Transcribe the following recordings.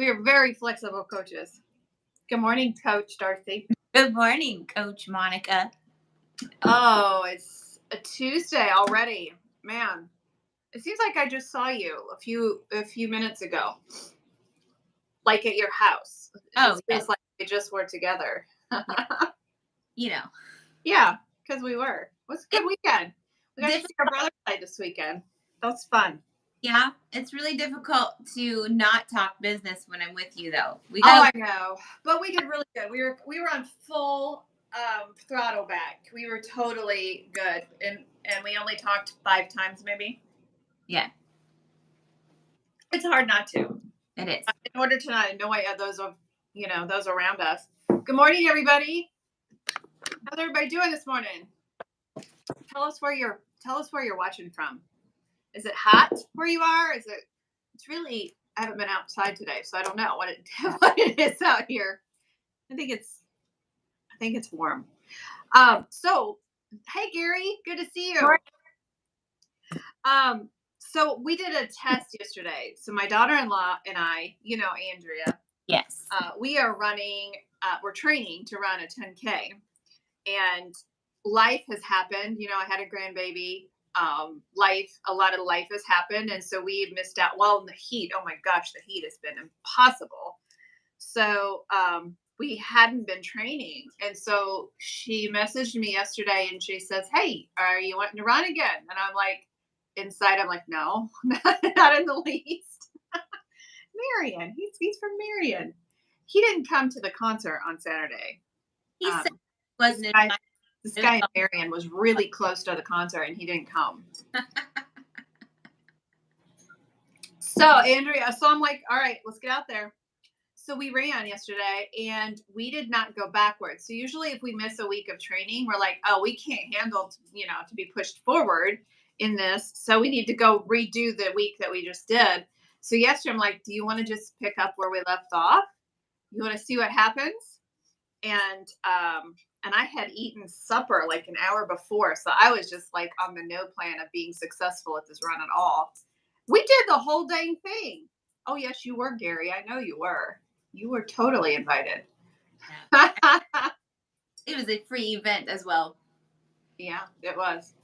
We are very flexible coaches. Good morning, Coach Darcy. Good morning, Coach Monica. Oh, it's a Tuesday already. Man, it seems like I just saw you a few minutes ago. Like at your house. It just feels like we just were together. You know. Yeah, because we were. It was a good weekend. We got to see our brother's side this weekend. That was fun. Yeah, it's really difficult to not talk business when I'm with you, though. I know, but we did really good. We were on full throttle back. We were totally good, and we only talked 5 times, maybe. Yeah, it's hard not to. It is. In order to not annoy those those around us. Good morning, everybody. How's everybody doing this morning? Tell us where you're watching from. Is it hot where you are? It's really, I haven't been outside today, so I don't know what it is out here. I think it's warm. So hey Gary, good to see you. So we did a test yesterday. So my daughter-in-law and I, Andrea. Yes. We are we're training to run a 10K, and life has happened. I had a grandbaby. A lot of life has happened. And so we missed out. Well, in the heat, oh my gosh, the heat has been impossible. So, we hadn't been training. And so she messaged me yesterday and she says, "Hey, are you wanting to run again?" And I'm like, inside, I'm like, no, not in the least. Marion, he's from Marion. He didn't come to the concert on Saturday. He said wasn't this guy in Marion was really close to the concert and he didn't come. So Andrea, I'm like, all right, let's get out there. So we ran yesterday and we did not go backwards. So usually if we miss a week of training, we're like, oh, we can't handle, to be pushed forward in this. So we need to go redo the week that we just did. So yesterday I'm like, do you want to just pick up where we left off? You want to see what happens? And I had eaten supper like an hour before. So I was just like on the no plan of being successful at this run at all. We did the whole dang thing. Oh, yes, you were, Gary. I know you were. You were totally invited. It was a free event as well. Yeah, it was.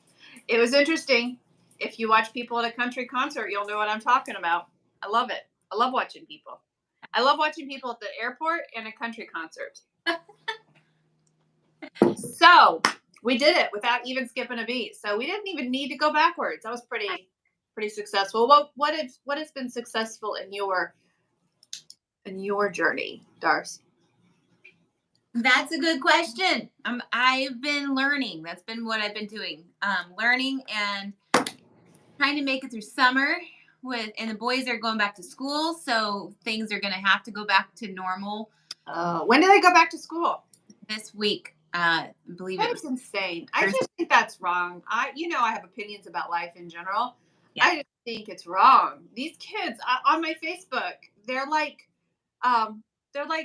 It was interesting. If you watch people at a country concert, you'll know what I'm talking about. I love it. I love watching people. I love watching people at the airport and a country concert. So we did it without even skipping a beat. So we didn't even need to go backwards. That was pretty successful. What has been successful in your journey, Darce? That's a good question. I've been learning. That's been what I've been doing. Learning and trying to make it through summer and the boys are going back to school, so things are going to have to go back to normal. When do they go back to school? This week. I believe that's insane. I just think that's wrong. I have opinions about life in general. Yeah. I just think it's wrong. These kids on my Facebook, they're like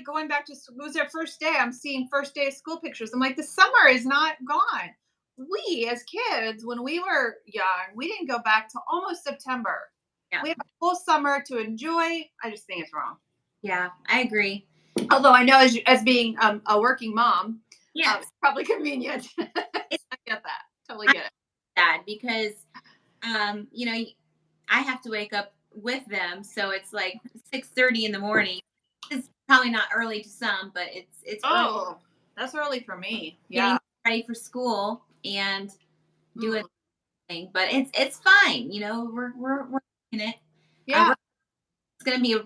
going back to school. It was their first day. I'm seeing first day of school pictures. I'm like, the summer is not gone. We as kids, when we were young, we didn't go back to almost September. Yeah. We have a full summer to enjoy. I just think it's wrong. Yeah, I agree. Although I know as being a working mom, yeah, it's probably convenient. I get that. Totally get it. Sad because, I have to wake up with them, so it's like 6:30 in the morning. It's probably not early to some, but it's early. That's early for me. Yeah, ready for school and doing thing, but it's fine. We're in it. Yeah, it's gonna be a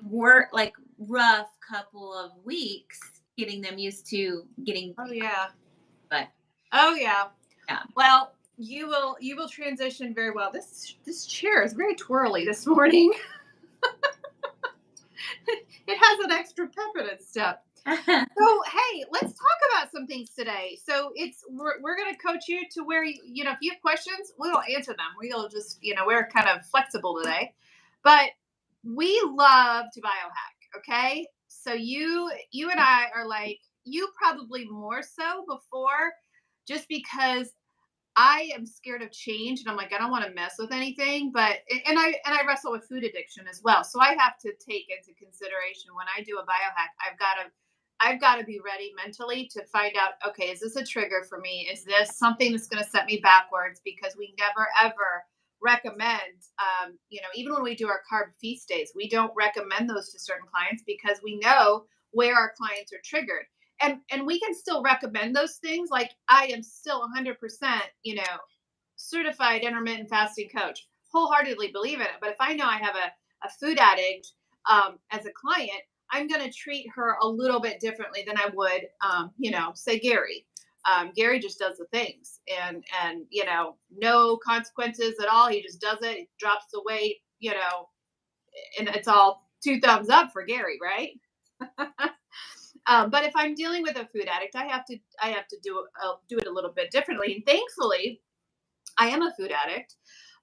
rough couple of weeks getting them used to getting. Oh yeah. But yeah. Well, you will transition very well. This chair is very twirly this morning. It has an extra pep in its step. So hey, let's talk about some things today. So we're going to coach you to where if you have questions, we'll answer them. We'll just we're kind of flexible today, but we love to biohack. Okay, so you and I are like, you probably more so before, just because I am scared of change, and I'm like, I don't want to mess with anything. But and I wrestle with food addiction as well, so I have to take into consideration when I do a biohack. I've got to be ready mentally to find out. Okay, is this a trigger for me? Is this something that's going to set me backwards? Because we never ever recommend, even when we do our carb feast days, we don't recommend those to certain clients because we know where our clients are triggered, and we can still recommend those things. Like I am still 100%, certified intermittent fasting coach, wholeheartedly believe in it. But if I know I have a food addict as a client, I'm going to treat her a little bit differently than I would, say Gary. Gary just does the things, and no consequences at all. He just does it. He drops the weight, and it's all two thumbs up for Gary, right? But if I'm dealing with a food addict, I have to do it a little bit differently. And thankfully, I am a food addict,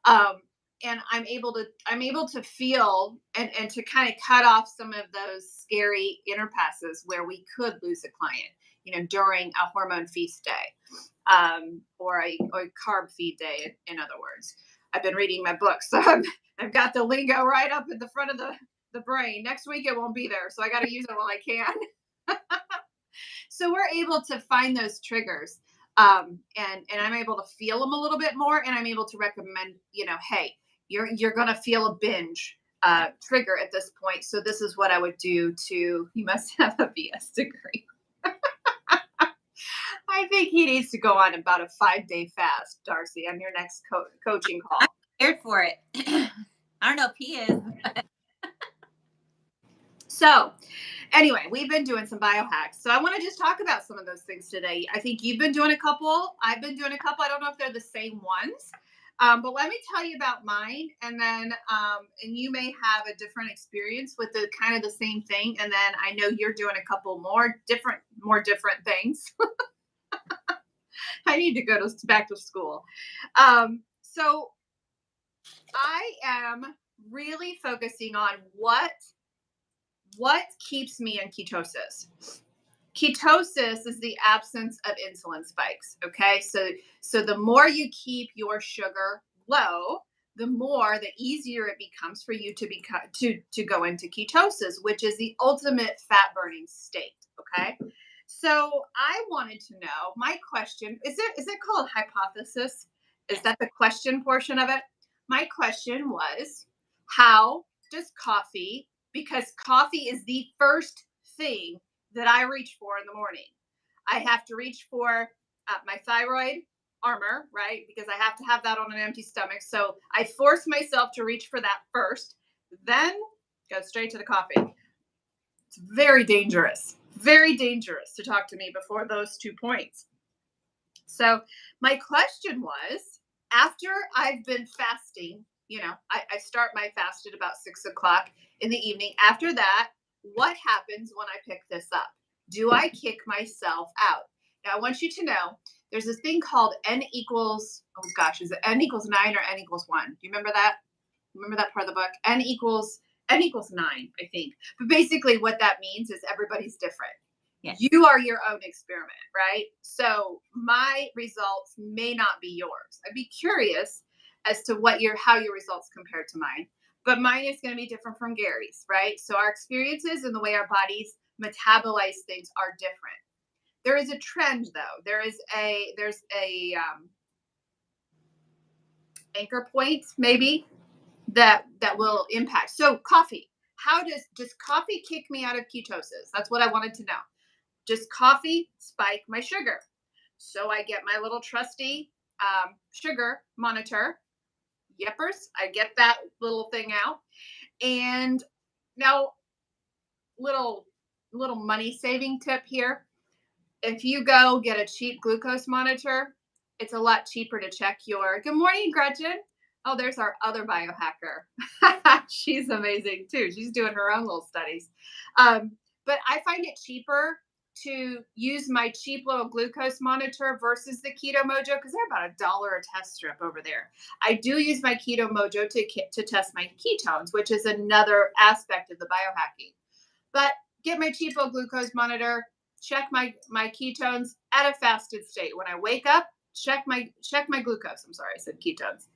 um, and I'm able to feel and to kind of cut off some of those scary inner passes where we could lose a client, during a hormone feast day, or a carb feed day. In other words, I've been reading my book, so I've got the lingo right up at the front of the brain. Next week it won't be there, so I got to use it while I can. So we're able to find those triggers, and I'm able to feel them a little bit more, and I'm able to recommend, hey, you're gonna feel a binge trigger at this point, so this is what I would do to. You must have a BS degree. I think he needs to go on about a 5-day fast, Darcy, on your next coaching I'm call. scared for it. I don't know if he is. So, anyway, we've been doing some biohacks. So, I want to just talk about some of those things today. I think you've been doing a couple. I've been doing a couple. I don't know if they're the same ones. But let me tell you about mine, and then and you may have a different experience with the kind of the same thing. And then I know you're doing a couple more different things. I need to go back to school. So I am really focusing on what keeps me in ketosis. Ketosis is the absence of insulin spikes. Okay, so the more you keep your sugar low, the easier it becomes for you to go into ketosis, which is the ultimate fat burning state. Okay, so I wanted to know. My question is it called hypothesis? Is that the question portion of it? My question was, how does coffee, because coffee is the first thing that I reach for in the morning. I have to reach for my thyroid armor, right? Because I have to have that on an empty stomach. So I force myself to reach for that first, then go straight to the coffee. It's very dangerous to talk to me before those 2 points. So my question was, after I've been fasting, I start my fast at about 6 o'clock in the evening. After that, what happens when I pick this up? Do I kick myself out? Now, I want you to know there's this thing called N equals, oh gosh, is it N equals 9 or N equals 1? Do you remember that? Remember that part of the book? N equals 9, I think. But basically, what that means is everybody's different. Yes. You are your own experiment, right? So my results may not be yours. I'd be curious as to how your results compare to mine. But mine is going to be different from Gary's, right? So our experiences and the way our bodies metabolize things are different. There is a trend, though. There's a anchor point, maybe, that will impact. So coffee. How does coffee kick me out of ketosis? That's what I wanted to know. Does coffee spike my sugar? So I get my little trusty sugar monitor. Yepers, I get that little thing out. And now, little money saving tip here. If you go get a cheap glucose monitor, it's a lot cheaper to check your. Good morning, Gretchen. Oh, there's our other biohacker. She's amazing too. She's doing her own little studies. But I find it cheaper to use my cheap little glucose monitor versus the Keto Mojo, because they're about $1 a test strip over there. I do use my Keto Mojo to test my ketones, which is another aspect of the biohacking. But get my cheapo glucose monitor, check my ketones at a fasted state. When I wake up, check my glucose. I'm sorry, I said ketones.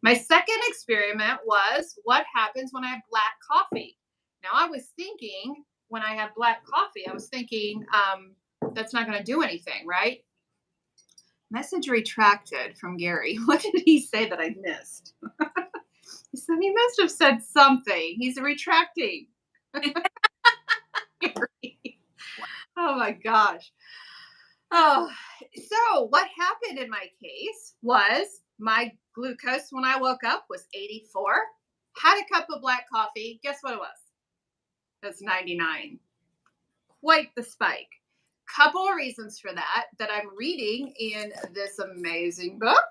My second experiment was what happens when I have black coffee. Now I was thinking when I have black coffee, I was thinking that's not going to do anything, right? Message retracted from Gary. What did he say that I missed? He said he must have said something. He's retracting. Oh my gosh. Oh, so what happened in my case was my glucose when I woke up was 84. Had a cup of black coffee. Guess what it was? That's 99. Quite the spike. Couple of reasons for that I'm reading in this amazing book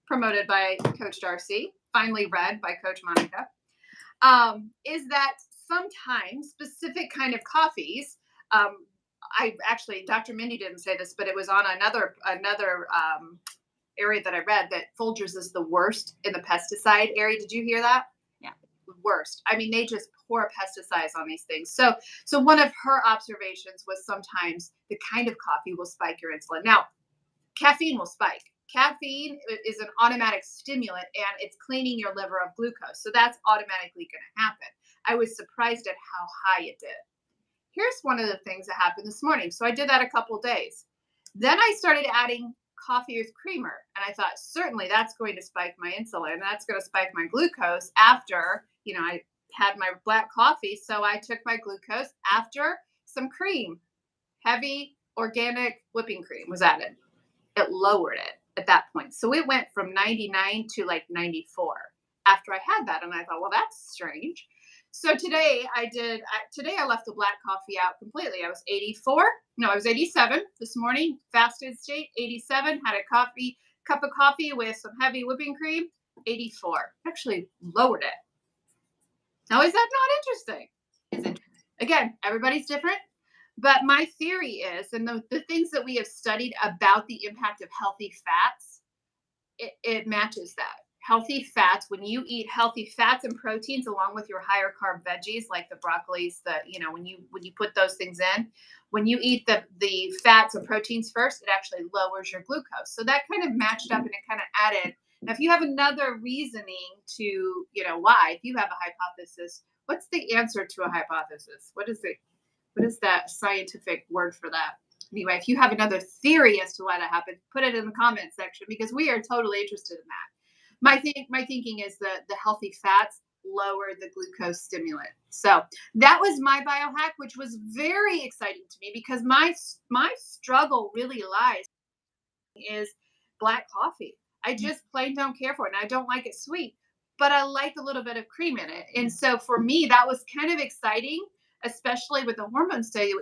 promoted by Coach Darcy, finally read by Coach Monica, is that sometimes specific kind of coffees, I actually, Dr. Mindy didn't say this, but it was on another area that I read that Folgers is the worst in the pesticide area. Did you hear that? Yeah. Worst. I mean, they just pour pesticides on these things. So one of her observations was sometimes the kind of coffee will spike your insulin. Now, caffeine will spike. Caffeine is an automatic stimulant and it's cleaning your liver of glucose. So that's automatically going to happen. I was surprised at how high it did. Here's one of the things that happened this morning. So I did that a couple days. Then I started adding coffee with creamer. And I thought, certainly that's going to spike my insulin. That's going to spike my glucose after, I had my black coffee. So I took my glucose after some cream, heavy organic whipping cream was added. It lowered it at that point. So it went from 99 to like 94 after I had that. And I thought, well, that's strange. So today I left the black coffee out completely. I was 84. No, I was 87 this morning, fasted state, 87, had a cup of coffee with some heavy whipping cream, 84. Actually lowered it. Now, is that not interesting? Isn't Again, everybody's different. But my theory is, and the things that we have studied about the impact of healthy fats, it matches that. Healthy fats, when you eat healthy fats and proteins along with your higher carb veggies like the broccolis, when you put those things in, when you eat the fats and proteins first, it actually lowers your glucose. So that kind of matched up and it kind of added. Now, if you have another reasoning to, why, if you have a hypothesis, what's the answer to a hypothesis? What is that scientific word for that? Anyway, if you have another theory as to why that happened, put it in the comment section because we are totally interested in that. My thinking is that the healthy fats lower the glucose stimulant. So that was my biohack, which was very exciting to me because my struggle really lies is black coffee. I just plain don't care for it, and I don't like it sweet, but I like a little bit of cream in it. And so for me, that was kind of exciting, especially with the hormone study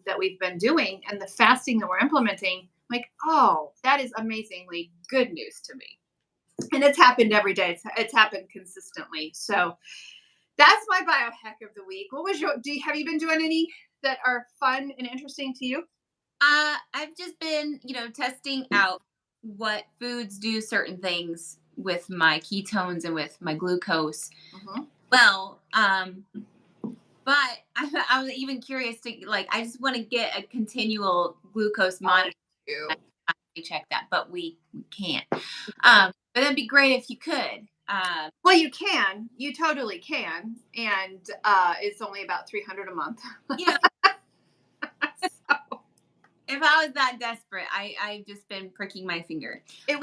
that we've been doing and the fasting that we're implementing. Like, oh, that is amazingly good news to me. And it's happened every day. It's happened consistently. So that's my biohack of the week. What was have you been doing any that are fun and interesting to you? I've just been, testing out what foods do certain things with my ketones and with my glucose. Mm-hmm. Well, but I was even curious to I just want to get a continual glucose monitor. I check that, but we can't. But that'd be great if you could. Well, you can. You totally can, and it's only about $300 a month. Yeah. So, if I was that desperate, I've just been pricking my finger. It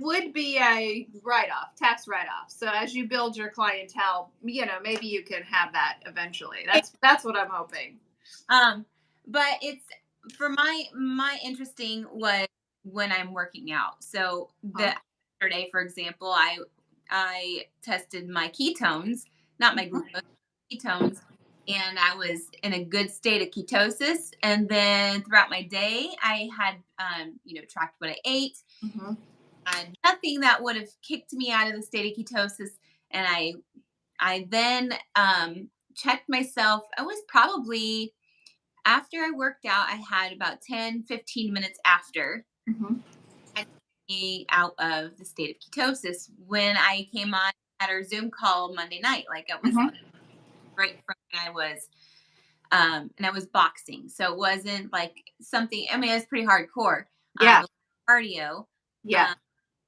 would be a tax write-off. So as you build your clientele, maybe you can have that eventually. That's what I'm hoping. But it's for my interesting was when I'm working out. So the yesterday, for example, I tested my ketones, not my glucose, ketones, and I was in a good state of ketosis. And then throughout my day, I had tracked what I ate. Mm-hmm. Nothing that would have kicked me out of the state of ketosis. And I then checked myself. I was probably after I worked out, I had about 10, 15 minutes after Mm-hmm. and me out of the state of ketosis when I came on at our Zoom call Monday night. Like it was right from when I was and I was boxing. So it wasn't like something, I mean, it was pretty hardcore. Yeah. cardio, Yeah.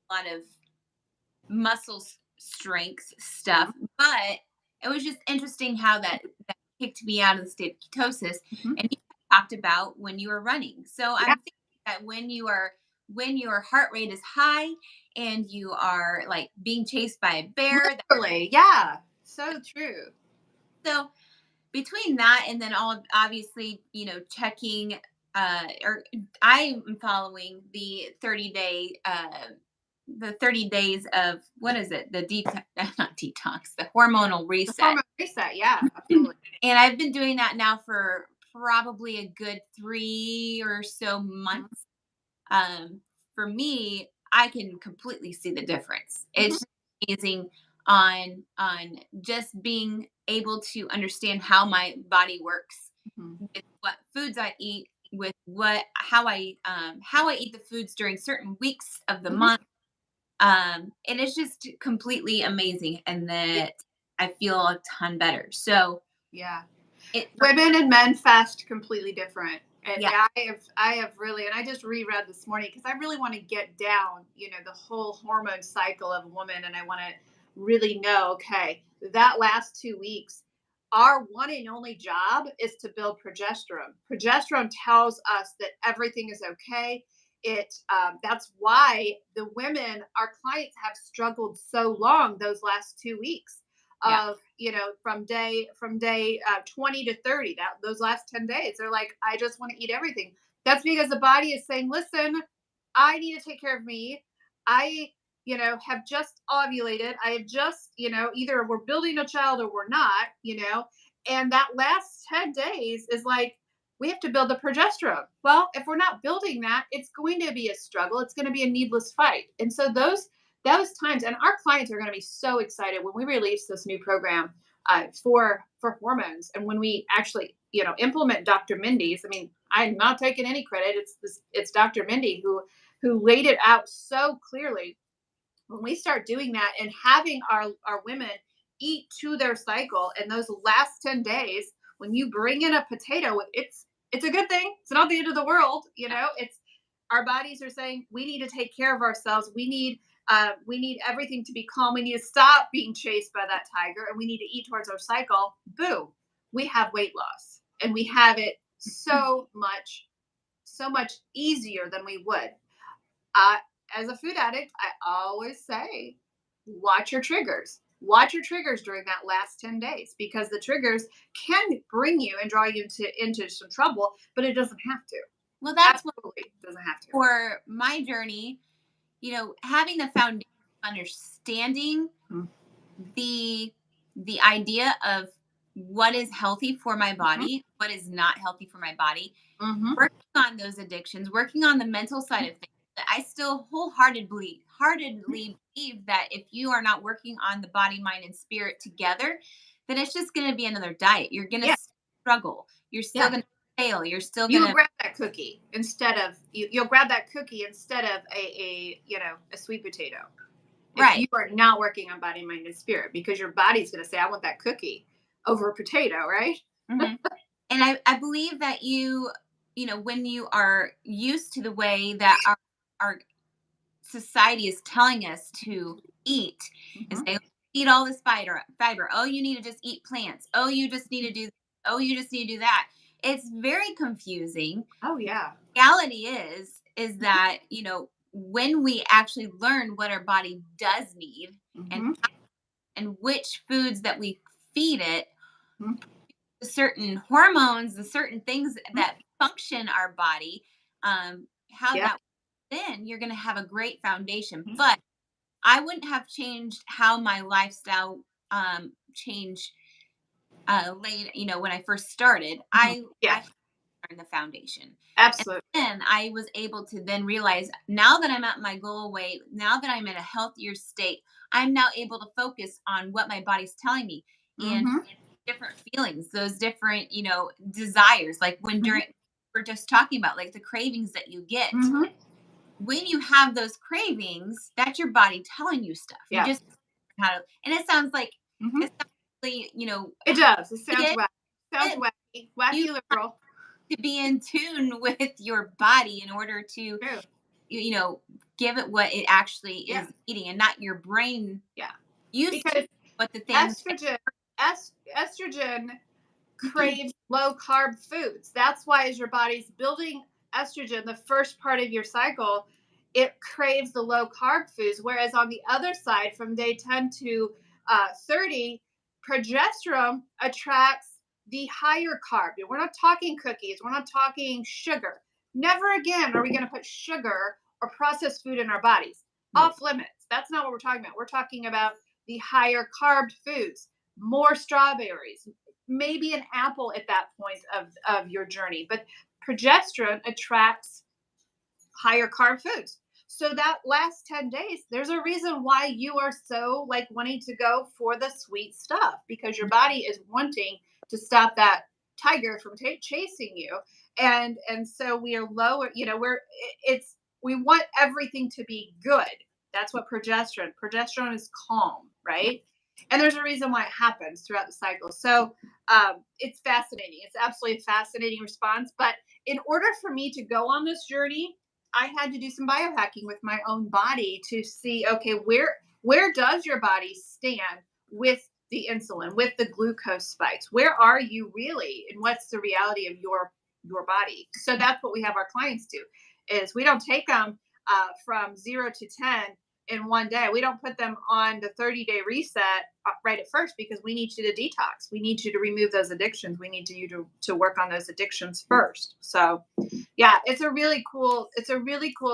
a lot of strength stuff, but it was just interesting how that kicked me out of the state of ketosis. Mhm. And you talked about when you were running. So Yeah. I'm thinking that when your heart rate is high and you are like being chased by a bear, Literally. Yeah. So true. so between that and then all obviously, checking or I am following the 30 days of what is it? The detox not detox, the hormonal The reset. hormone reset. Yeah. And Absolutely. I've been doing that now for probably a good 3 or so Mhm. months. um, for me, I can completely see the difference. Mhm. It's amazing on just being able to understand how my body works Mhm. with what foods I eat, with what how I eat the foods during certain weeks of the Mhm. month. And it's just completely amazing, and Yeah. that I feel a ton better. So Yeah. it Women and men fast completely different. And yeah I have really, and I just reread this morning because I really want to get down, the whole hormone cycle of a woman, and I want to really know, okay, that last 2 weeks, our one and only job is to build progesterone. Progesterone tells us that everything is okay. That's why the women, our clients, have struggled so long those last 2 weeks yeah of from day 20 to 30, that those last 10 days they're like, I just want to eat everything. That's because the body is saying, listen, I need to take care of me. I have just ovulated. I have just, either we're building a child or we're not, and that last 10 days is like, we have to build the progesterone. Well, if we're not building that, it's going to be a struggle. It's going to be a needless fight. And so those times, and our clients are going to be so excited when we release this new program for hormones, and when we actually implement Dr. Mindy's. I mean, I'm not taking any credit. It's Dr. Mindy who laid it out so clearly. When we start doing that and having our women eat to their cycle, and those last 10 days, when you bring in a potato, it's a good thing. It's not the end of the world. It's our bodies are saying, we need to take care of ourselves. We need everything to be calm. We need to stop being chased by that tiger, and we need to eat towards our cycle. Boom, we have weight loss, and we have it so much easier than we would. I, as a food addict, I always say, watch your triggers. Watch your triggers during that last 10 days, because the triggers can bring you and draw you into some trouble, but it doesn't have to. well, that's what Absolutely doesn't have to. for my journey, having the foundation of understanding Mhm. the idea of what is healthy for my Mhm. body, what is not healthy for my body, Mhm. working on those addictions, working on the mental side of things. I still wholeheartedly believe that if you are not working on the body, mind, and spirit together, then it's just going to be another diet. You're going to Yeah. struggle. You're still Yeah. going to fail. You're still going You'll to grab that cookie instead of you'll grab that cookie instead of a sweet potato, if right. you are not working on body, mind, and spirit, because your body's going to say, I want that cookie over a potato, right? Mhm. And I believe that when you are used to the way that our society is telling us to eat, and Hmm. say, eat all this fiber. Oh, you need to just eat plants. Oh, you just need to do. Oh, you just need to do that. It's very confusing. Oh yeah. Reality is that when we actually learn what our body does need, and Hmm. and which foods that we feed it, Hmm. the certain hormones, the certain things Hmm. that function our body, how Yeah. that then you're going to have a great foundation. Mhm. But I wouldn't have changed how my lifestyle changed late, when I first started. Mhm. I Yeah. learned the foundation. And Absolutely. then I was able to then realize, now that I'm at my goal weight, now that I'm in a healthier state, I'm now able to focus on what my body's telling me, and Hmm. different feelings, those different, desires, like when Hmm. during we're just talking about, like the cravings that you get. Hmm. When you have those cravings, that's your body telling you stuff. You Yeah. just how to, and it sounds like Hmm. it's not really, It does. It hate sounds wacky. Sounds it. wacky. You Wacky liberal. have to be in tune with your body in order to True. give it what it actually Yeah. is eating, and not your brain Yeah. used to Because what the things. estrogen craves low carb foods. That's why, as your body's building estrogen, the first part of your cycle, it craves the low carb foods. Whereas on the other side, from day 10 to 30, progesterone attracts the higher carb. We're not talking cookies, we're not talking sugar. Never again are we going to put sugar or processed food in our bodies. Nope. Off limits. That's not what we're talking about. We're talking about the higher carb foods, more strawberries, maybe an apple at that point of your journey. But progesterone attracts higher carb foods. So that last 10 days, there's a reason why you are so like wanting to go for the sweet stuff, because your body is wanting to stop that tiger from chasing you. And so we are lower, it's we want everything to be good. That's what progesterone is calm, right? And there's a reason why it happens throughout the cycle. So it's fascinating. It's absolutely a fascinating response. But in order for me to go on this journey, I had to do some biohacking with my own body to see, okay, where does your body stand with the insulin, with the glucose spikes? Where are you really, and what's the reality of your body? So that's what we have our clients do. Is we don't take them from 0 to 10 in one day. We don't put them on the 30-day reset right at first, because we need you to detox. We need you to remove those addictions. We need you to work on those addictions first. So yeah, it's a really cool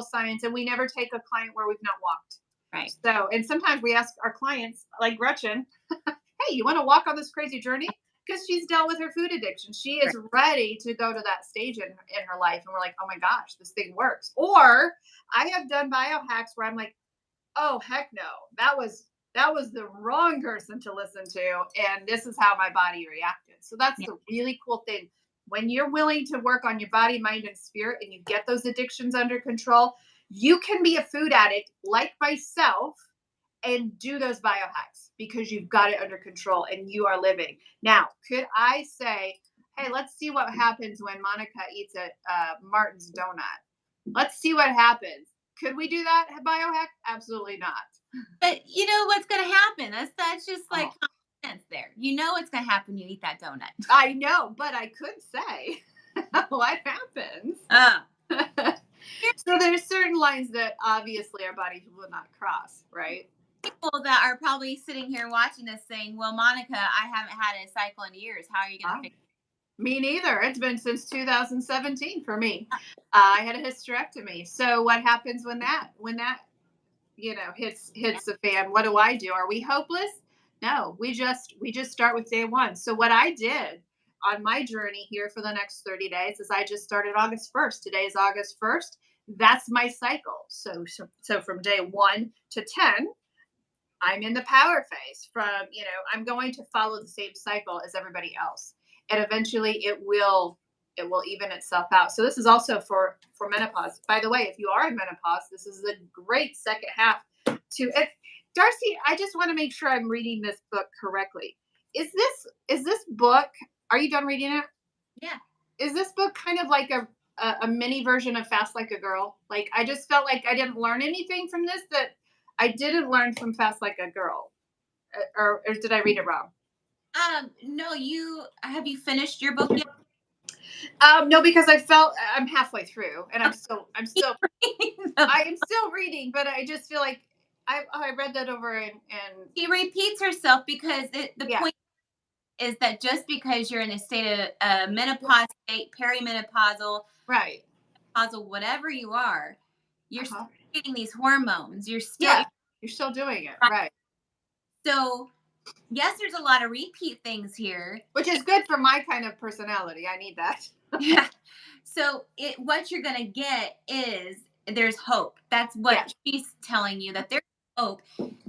science. And we never take a client where we've not walked. Right. So, and sometimes we ask our clients, like Gretchen, hey, you want to walk on this crazy journey? Because she's dealt with her food addiction. She is ready to go to that stage in her life. And we're like, oh my gosh, this thing works. Or I have done biohacks where I'm like, oh heck no, that was the wrong person to listen to, and this is how my body reacted. So that's Yeah. the really cool thing. When you're willing to work on your body, mind, and spirit, and you get those addictions under control, you can be a food addict like myself and do those biohacks because you've got it under control and you are living. Now, could I say, hey, let's see what happens when Monica eats at Martin's Donut? Let's see what happens. Could we do that biohack? Absolutely not. But you know what's going to happen? That's just like Oh, common sense there. You know what's going to happen when you eat that donut. I know, but I could say what happens. So there's certain lines that obviously our bodies will not cross, right? People that are probably sitting here watching this saying, "Well, Monica, I haven't had a cycle in years. How are you going to Oh, fix me neither. It's been since 2017 for me. I had a hysterectomy. So what happens when that it?" hits the fan? What do I do? Are we hopeless? No, we just start with day one. So what I did on my journey here for the next 30 days is I just started August 1st. Today is August 1st. That's my cycle. So from day 1 to 10, I'm in the power phase. I'm going to follow the same cycle as everybody else. And eventually it will even itself out. So this is also for menopause. By the way, if you are in menopause, this is a great second half to it. Darcy, I just want to make sure I'm reading this book correctly. Is this book, are you done reading it? Yeah. Is this book kind of like a mini version of Fast Like a Girl? Like I just felt like I didn't learn anything from this that I didn't learn from Fast Like a Girl. Or did I read it wrong? No, you finished your book yet? No, because I felt I'm halfway through, and I am still reading, but I just feel like I read that over and She repeats herself because the yeah, point is that just because you're in a state of menopause state, perimenopausal, right, menopausal, whatever you are, you're still uh-huh, getting these hormones. You're still yeah, you're still doing it, right, so yes, there's a lot of repeat things here. which is good for my kind of personality. I need that. Yeah. So what you're gonna get is there's hope. That's Yeah, what she's telling you, that there's hope,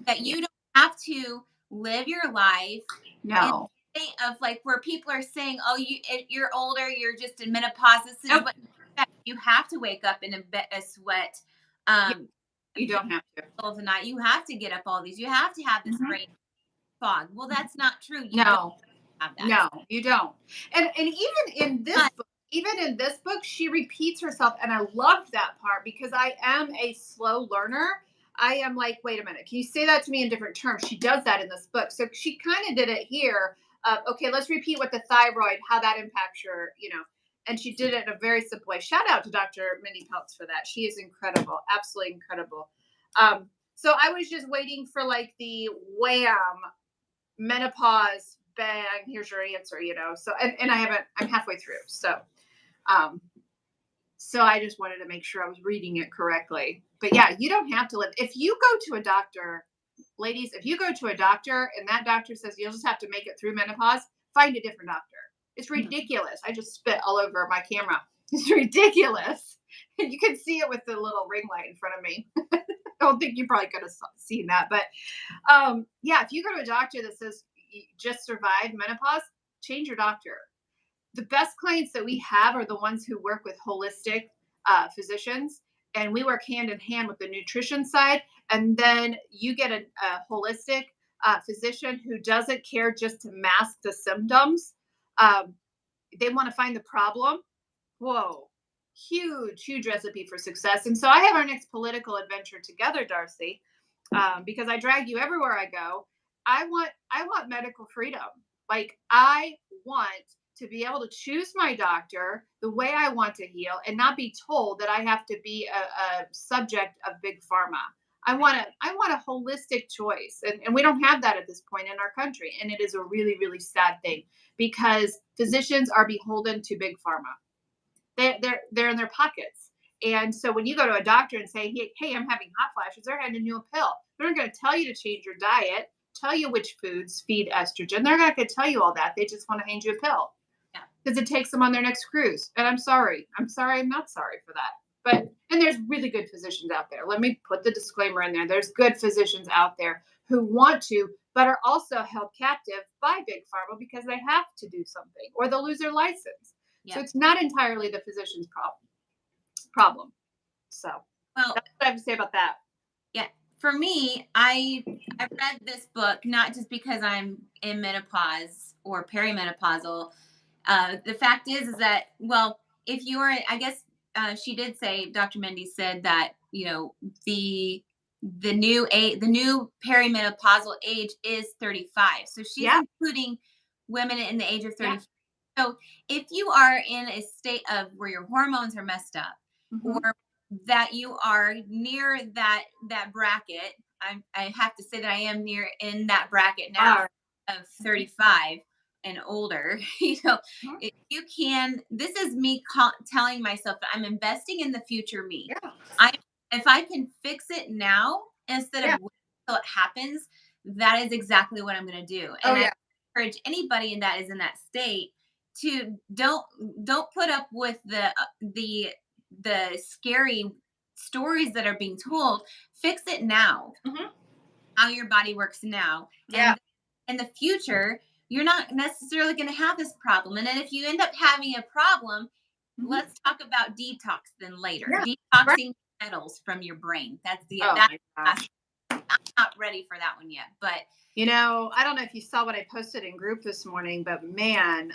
that yeah, you don't have to live your life in no, a state of like where people are saying, "Oh, you're older, you're just in menopause." This is nope, what you have to wake up in a sweat, yeah, um, you don't have to. middle of the night. You have to get up all these. You have to have this Mhm. brain fog. Well, that's not true. You don't No, have that. no, you don't. And even in this But book. even in this book, she repeats herself. And I loved that part because I am a slow learner. I am like, wait a minute, can you say that to me in different terms? She does that in this book. So she kind of did it here. Okay, let's repeat what the thyroid, how that impacts your, and she did it in a very simple way. Shout out to Dr. Mindy Peltz for that. She is incredible, absolutely incredible. So I was just waiting for like the wham, menopause, bang, here's your answer, So, and I haven't, I'm halfway through. Um, so I just wanted to make sure I was reading it correctly. But yeah, you don't have to live. If you go to a doctor, ladies, if you go to a doctor and that doctor says you'll just have to make it through menopause, find a different doctor. It's ridiculous. I just spit all over my camera. It's ridiculous. You can see it with the little ring light in front of me. I don't think you probably could have seen that. But yeah, if you go to a doctor that says you just survived menopause, change your doctor. The best clients that we have are the ones who work with holistic physicians, and we work hand in hand with the nutrition side. And then you get a holistic physician who doesn't care just to mask the symptoms. They want to find the problem. Whoa, huge recipe for success. And so I have our next political adventure together, Darcy, because I drag you everywhere I go. I want medical freedom. Like I want to be able to choose my doctor the way I want to heal and not be told that I have to be a subject of big pharma. I want a holistic choice. And we don't have that at this point in our country. And it is a really sad thing because physicians are beholden to big pharma. They're in their pockets. And so when you go to a doctor and say, hey, I'm having hot flashes, they're handing you a pill. They're not going to tell you to change your diet, tell you which foods feed estrogen. They're not going to tell you all that. They just want to hand you a pill because it takes them on their next cruise. And I'm sorry. I'm not sorry for that. And there's really good physicians out there. Let me put the disclaimer in there. There's good physicians out there who want to, but are also held captive by big pharma because they have to do something or they'll lose their license. Yeah. So it's not entirely the physician's problem. So that's what I have to say about that. Yeah. For me, I read this book not just because I'm in menopause or perimenopausal. The fact is that, well, if you are, I guess she did say, Dr. Mindy said that, the new perimenopausal age is 35. So she's including women in the age of 35. Yeah. So if you are in a state of where your hormones are messed up, or that you are near that bracket, I have to say that I am near in that bracket now of 35 and older. If you can, this is me telling myself that I'm investing in the future me. Yeah. If I can fix it now instead of wait until it happens, that is exactly what I'm going to do. And I encourage anybody that is in that state to don't put up with the scary stories that are being told. Fix it now. How your body works now. Yeah. And in the future, you're not necessarily going to have this problem. And then if you end up having a problem, let's talk about detox then later. Yeah. Detoxing metals from your brain. That's I'm not ready for that one yet. But I don't know if you saw what I posted in group this morning, but man,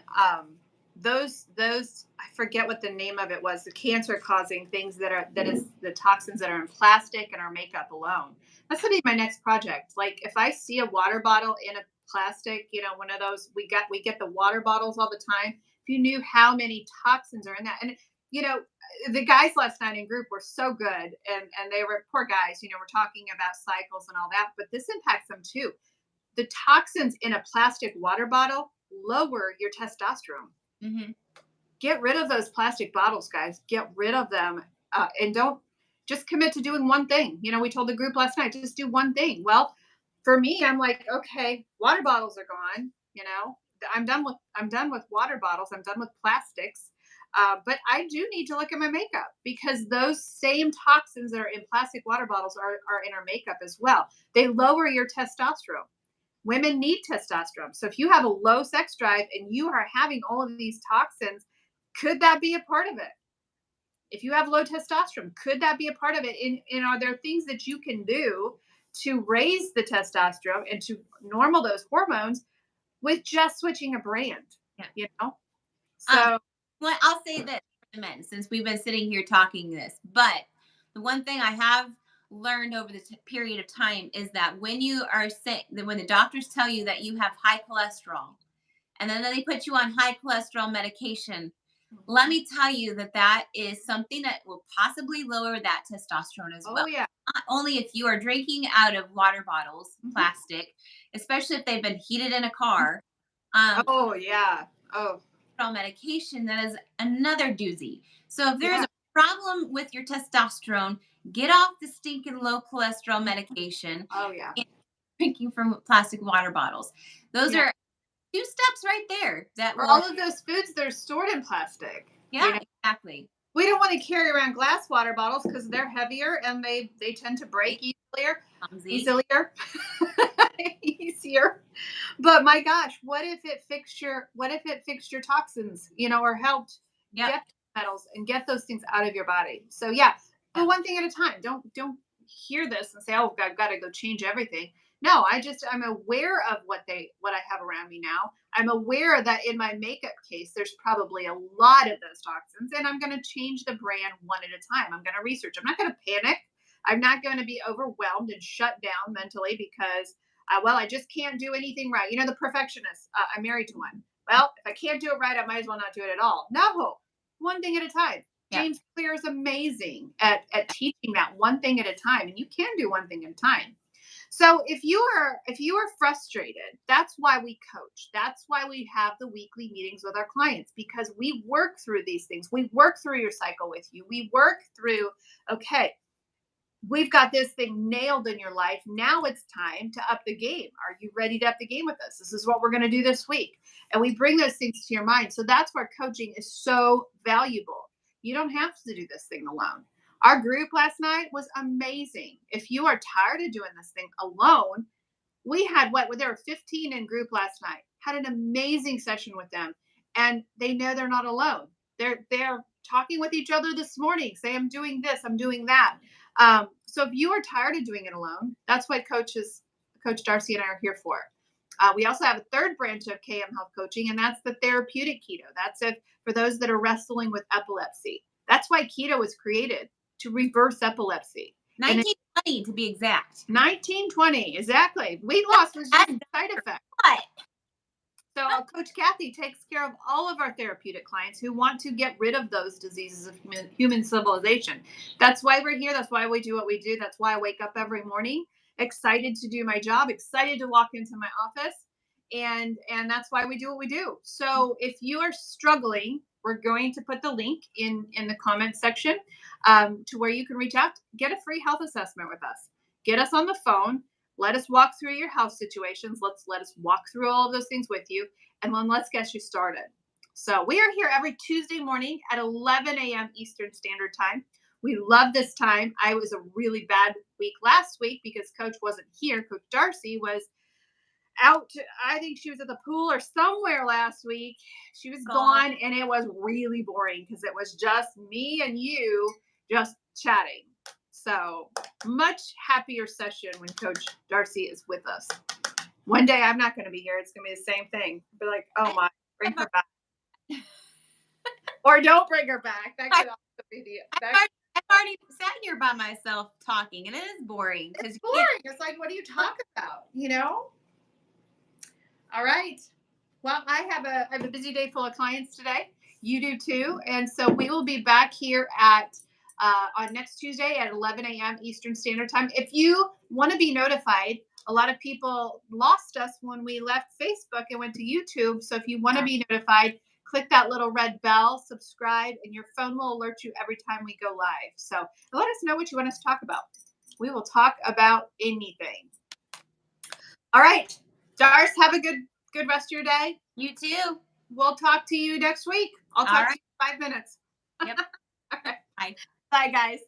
those I forget what the name of it was, the cancer causing things that is the toxins that are in plastic and our makeup alone. That's gonna be my next project. Like if I see a water bottle in a plastic, one of those, we get the water bottles all the time. If you knew how many toxins are in that. And the guys last night in group were so good, and they were, poor guys, we're talking about cycles and all that, but this impacts them too. The toxins in a plastic water bottle lower your testosterone. Get rid of those plastic bottles, guys. Get rid of them, and don't just commit to doing one thing. We told the group last night, just do one thing. Well, for me, I'm like, okay, water bottles are gone. I'm done with water bottles. I'm done with plastics. But I do need to look at my makeup because those same toxins that are in plastic water bottles are in our makeup as well. They lower your testosterone. Women need testosterone. So if you have a low sex drive and you are having all of these toxins, could that be a part of it? If you have low testosterone, could that be a part of it? And are there things that you can do to raise the testosterone and to normal those hormones with just switching a brand? Yeah. So Well, I'll say this for the men, since we've been sitting here talking this, but the one thing I have learned over the period of time is that when you are sick, that when the doctors tell you that you have high cholesterol, and then they put you on high cholesterol medication, let me tell you that that is something that will possibly lower that testosterone as well. Oh yeah. Not only if you are drinking out of water bottles, Mhm. plastic, especially if they've been heated in a car, um, Oh yeah. Oh medication, that is another doozy. So if there's yeah. a problem with your testosterone, get off the stinking low cholesterol medication Oh yeah. and drinking from plastic water bottles. Those Yeah. are two steps right there that Or will, all of those foods that are stored in plastic. yeah, exactly. We don't want to carry around glass water bottles because they're heavier and they tend to break easier. Clumsy. Easier. Easier. But my gosh, what if it fixed your toxins, or helped Yep. get metals and get those things out of your body. So yeah, Yeah. go one thing at a time. Don't hear this and say, "Oh, I've got to go change everything." No, I'm aware of what I have around me now. I'm aware that in my makeup case there's probably a lot of those toxins, and I'm going to change the brand one at a time. I'm going to research. I'm not going to panic. I'm not going to be overwhelmed and shut down mentally because well, I just can't do anything right. The perfectionist. I'm married to one. Well, if I can't do it right, I might as well not do it at all. No, one thing at a time. Yep. James Clear is amazing at teaching that one thing at a time, and you can do one thing at a time. So if you are frustrated, that's why we coach. That's why we have the weekly meetings with our clients because we work through these things. We work through your cycle with you. We work through, okay, we've got this thing nailed in your life. Now it's time to up the game. Are you ready to up the game with us? This is what we're going to do this week. And we bring those things to your mind. So that's where coaching is so valuable. You don't have to do this thing alone. Our group last night was amazing. If you are tired of doing this thing alone, we had there were 15 in group last night. Had an amazing session with them, and they know they're not alone. They're talking with each other this morning. Say, I'm doing this, I'm doing that. So if you are tired of doing it alone, that's what Coach Darcy and I are here for. We also have a third branch of KM Health Coaching, and that's the therapeutic keto. That's it for those that are wrestling with epilepsy. That's why keto was created to reverse epilepsy. 1920 to be exact. 1920, exactly. Weight loss was just a side effect. What? So Coach Kathy takes care of all of our therapeutic clients who want to get rid of those diseases of human civilization. That's why we're here. That's why we do what we do. That's why I wake up every morning excited to do my job, excited to walk into my office, and that's why we do what we do. So if you are struggling, we're going to put the link in the comment section to where you can reach out, get a free health assessment with us, get us on the phone. Let us walk through your health situations. Let us walk through all of those things with you, and then let's get you started. So we are here every Tuesday morning at 11 a.m. Eastern Standard Time. We love this time. I was a really bad week last week because Coach wasn't here. Coach Darcy was out. I think she was at the pool or somewhere last week. She was gone, and it was really boring because it was just me and you just chatting. So much happier session when Coach Darcy is with us. One day I'm not going to be here. It's going to be the same thing. Be like, oh my, bring her back. Or don't bring her back. That could also be I've already sat here by myself talking, and it is boring because it's boring. It's like, what do you talk about? All right. Well, I have a busy day full of clients today. You do too, and so we will be back here at on next Tuesday at 11 a.m. Eastern Standard Time. If you want to be notified, a lot of people lost us when we left Facebook and went to YouTube. So if you want to be notified, click that little red bell, subscribe, and your phone will alert you every time we go live. So let us know what you want us to talk about. We will talk about anything. All right, Dars, have a good rest of your day. You too. We'll talk to you next week. I'll talk to you in 5 minutes. Yep. Okay. Bye. Bye, guys.